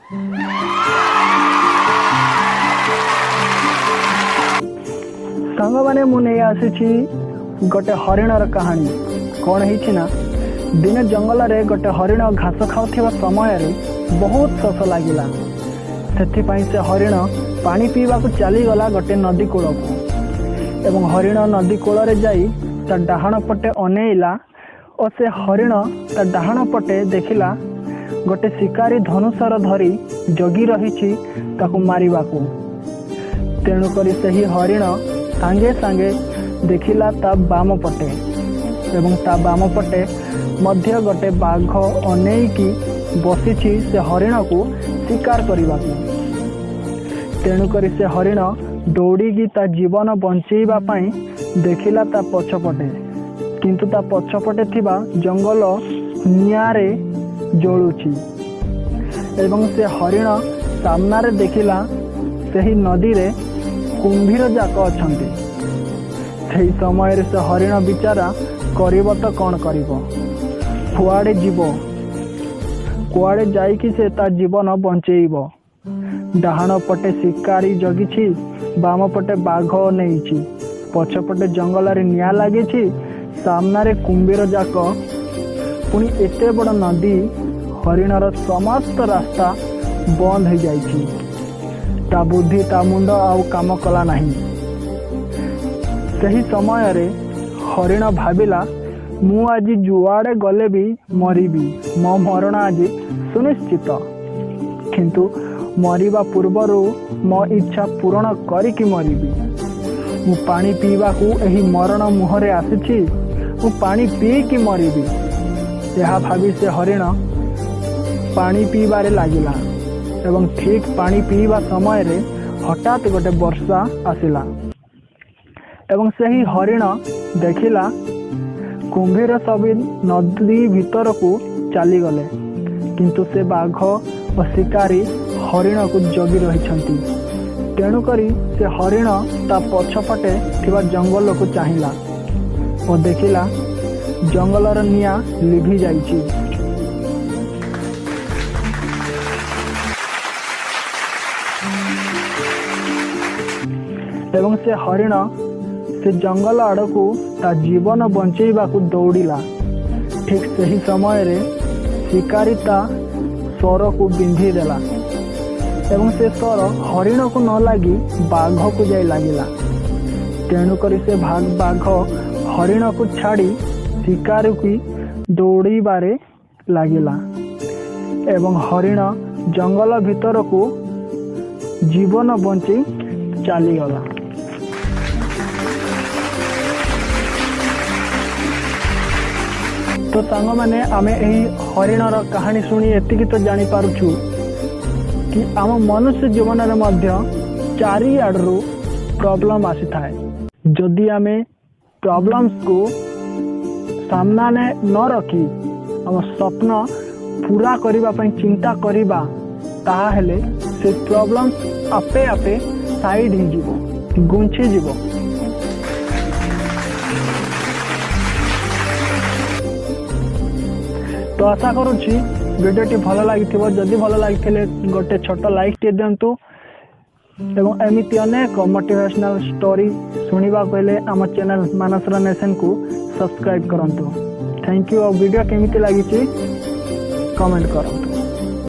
सांग मैंने मुझे आसी गोटे हरिणर कहानी कौन है दिने जंगल रे गोटे हरिण घास खाऊा समय बहुत शोष लगिला से हरिण पानी पीवा को चलीगला गोटे नदी कूल को एवं हरिण नदी कूल जाई ता डाहाण पटे अनेइला और से हरिण ता डाहाण पटे देखिला गोटे शिकारी धनुषर धरी जगी रही ताकू मारिबा को तेणुकरी सही हरिण सांगे सांगे देखिला ता बाम पटे एवं ता बाम पटे मध्य गोटे बाघ अनेईकी बसीछि से हरिण को शिकार करने को तेणुकरी से हरिण दौड़ी ता जीवन बंचेबा पई देखिला ता पछपटे किंतु ता पछपटे थिबा जंगल नियारे जळुछि एवं से हरिण सामनारे देखिला सही नदी रे कुंभीर जाक अछंती सही समय से हरिण बिचारा करिब तो कौन करिब कुआड़े जीव कुआड़े जाइकी से ता जीवन बंचेब डाहाण पटे शिकारी जगी बाम पटे बाघ नहीं पछपटे जंगल रे निया लगी सामने कुंभीर जाक पुणी एते बड़ नदी हरिणर समस्त रास्ता बंद हो जाइछि ता बुद्धि ता मुंड आउ काम कला नहीं सही समय रे हरिण भाविला मु आज जुआड़े गले भी मरिबी मो मरण आज सुनिश्चित किंतु मरिबा पूर्वर मो इच्छा पूरण करिकी मरिबी मु पानी पीवा को एही मरण मुहरे आसीछि मु पानी पीकी मरिबी यह भावी से हरिण पानी पीबारे लागिला एवं ठीक पानी पीवा समय रे हठात गोटे वर्षा आसिला एवं सही हरिण देखिला कुंभीर सभी नदी भीतर को चली गले किंतु से बाघ और शिकारी हरिण को जगी रही तेणुकरी से हरिण ता पछपटे थिबा जंगल को चाहिला और देखिला जंगलर निया लिभि जाइछि एवं से हरिण से जंगल आड़ को ता जीवन बंचेबा को दौड़िला ठीक सही समय रे शिकारी ता स्वर को बिंधी देला एवं से स्वर हरिण को न लगी बाघ को जाई लागिला तेणुकरी से बाघ हरिण को छाड़ी शिकारी की दौड़ीबारे लागिला एवं हरिण जंगल भीतर को जीवन बंची चलीगला। तो सांग मैंने आमे यही हरिणर कहानी शुणी एतिकी तो जानी पारुछु कि आम मनुष्य जीवन रे मध्य चारिआडू प्रॉब्लम आसी थाए जदि आमे प्रॉब्लम्स को सामना ने न रखी आम स्वप्न पूरा करबा पई चिंता करबा ताहेले से प्रॉब्लम्स आपे आपे साइड ही जीवो गुंछी जीवो। तो आशा करुँची वीडियोटी भल लगी जदि भल लगी गोटे छोट लाइक टे दिंतु एवं एमती अनेक मोटिवेशनल स्टोरी शुणा पहले आम चैनल मानसरा नेशन को सब्सक्राइब करंतु। Thank you. और वीडियो केमिति लगी कमेंट करंतु।